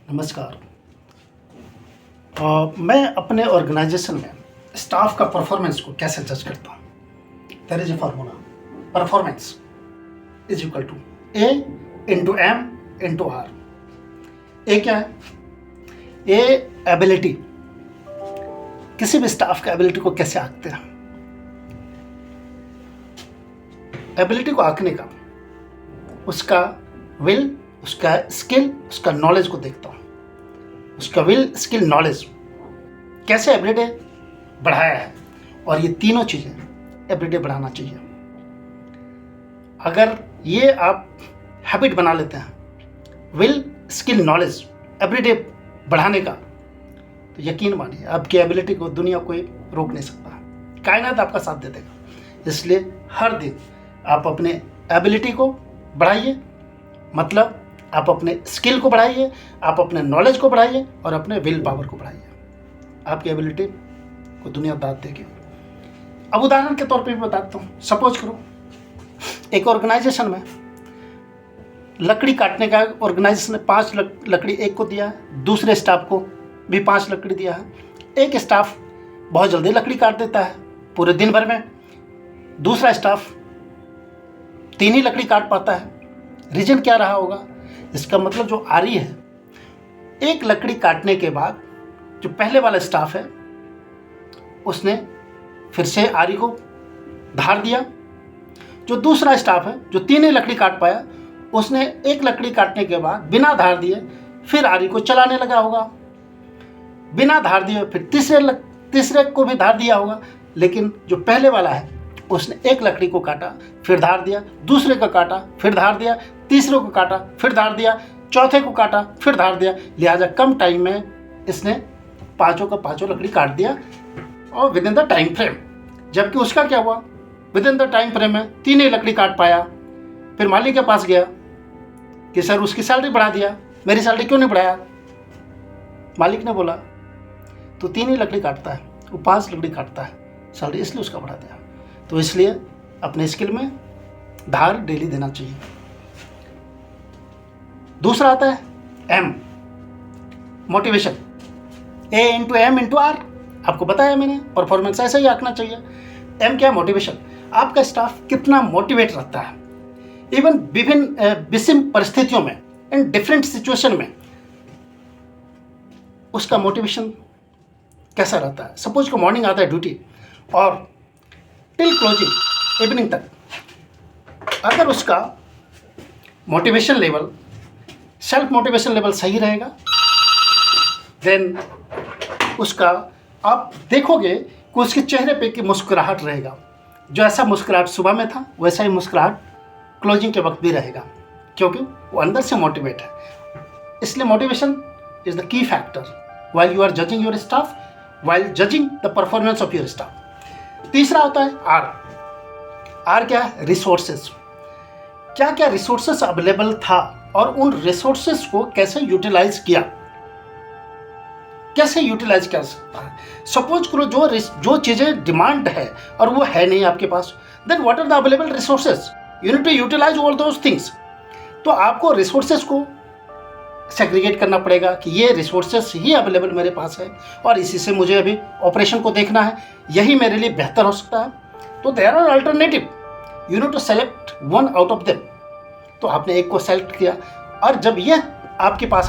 नमस्कार। मैं अपने ऑर्गेनाइजेशन में स्टाफ का परफॉर्मेंस को कैसे जज करता हूँ। There is a formula, performance is equal to A into M into R. A क्या है? ए एबिलिटी, किसी भी स्टाफ का एबिलिटी को कैसे आंकते हैं। एबिलिटी को आंकने का उसका विल, उसका स्किल, उसका नॉलेज को देखता हूँ। उसका विल, स्किल, नॉलेज कैसे एवरीडे बढ़ाया है, और ये तीनों चीज़ें एवरीडे बढ़ाना चाहिए। अगर ये आप हैबिट बना लेते हैं, विल, स्किल, नॉलेज एवरीडे बढ़ाने का, तो यकीन मानिए आपकी एबिलिटी को दुनिया कोई रोक नहीं सकता। कायनात आपका साथ दे देगा। इसलिए हर दिन आप अपने एबिलिटी को बढ़ाइए, मतलब आप अपने स्किल को बढ़ाइए, आप अपने नॉलेज को बढ़ाइए और अपने विल पावर को बढ़ाइए। आपकी एबिलिटी को दुनिया दाद देगी। अब उदाहरण के तौर पे भी बताता हूँ। सपोज करो एक ऑर्गेनाइजेशन में लकड़ी काटने का ऑर्गेनाइजेशन ने 5 लकड़ी एक को दिया है, दूसरे स्टाफ को भी 5 लकड़ी दिया है। एक स्टाफ बहुत जल्दी लकड़ी काट देता है पूरे दिन भर में, दूसरा स्टाफ 3 ही लकड़ी काट पाता है। रीजन क्या रहा होगा? इसका मतलब जो आरी है, एक लकड़ी काटने के बाद जो पहले वाला स्टाफ है उसने फिर से आरी को धार दिया। जो दूसरा स्टाफ है जो 3 ही लकड़ी काट पाया, उसने एक लकड़ी काटने के बाद बिना धार दिए फिर आरी को चलाने लगा होगा। बिना धार दिए फिर तीसरे को भी धार दिया होगा। लेकिन जो पहले वाला है उसने एक लकड़ी को काटा, फिर धार दिया, दूसरे को काटा, फिर धार दिया, तीसरे को काटा, फिर धार दिया, चौथे को काटा, फिर धार दिया। लिहाजा कम टाइम में इसने 5 का 5 लकड़ी काट दिया और with in the time frame. जबकि उसका क्या हुआ? With in the time frame में 3 ही लकड़ी काट पाया। फिर मालिक के पास गया कि सर उसकी सैलरी बढ़ा दिया, मेरी सैलरी क्यों नहीं बढ़ाया? मालिक ने बोला तो 3 ही लकड़ी काटता है, वो 5 लकड़ी काटता है, सैलरी इसलिए उसका बढ़ा दिया। तो इसलिए अपने स्किल में धार डेली देना चाहिए। दूसरा आता है M, motivation. A into M into R, आपको बताया मैंने, परफॉर्मेंस ऐसे ही आंकना चाहिए। एम क्या? मोटिवेशन। आपका स्टाफ कितना मोटिवेट रहता है इवन विभिन्न विषम परिस्थितियों में, इन डिफरेंट सिचुएशन में उसका मोटिवेशन कैसा रहता है। सपोज को मॉर्निंग आता है ड्यूटी और टिल क्लोजिंग इवनिंग तक, अगर उसका motivation level, self motivation level सही रहेगा, देन उसका आप देखोगे कि उसके चेहरे पे की मुस्कुराहट रहेगा। जो ऐसा मुस्कुराहट सुबह में था वैसा ही मुस्कुराहट क्लोजिंग के वक्त भी रहेगा, क्योंकि वो अंदर से मोटिवेट है। इसलिए motivation is the key factor while you are judging your staff, while judging the performance of your staff. तीसरा होता है आर। आर क्या है? रिसोर्सेस। क्या क्या रिसोर्सेस अवेलेबल था और उन रिसोर्सेस को कैसे यूटिलाइज किया, कैसे यूटिलाइज कर सकता है। सपोज करो जो चीजें डिमांड है और वो है नहीं आपके पास, then what are the available resources, you need to utilise all those things. तो आपको रिसोर्सेस को सेग्रीगेट करना पड़ेगा कि ये रिसोर्सेस ही अवेलेबल मेरे पास है और इसी से मुझे अभी ऑपरेशन को देखना है, यही मेरे लिए बेहतर हो सकता है। तो there are alternative, you need to select one out of them. तो आपने एक को सेलेक्ट किया और जब ये आपके पास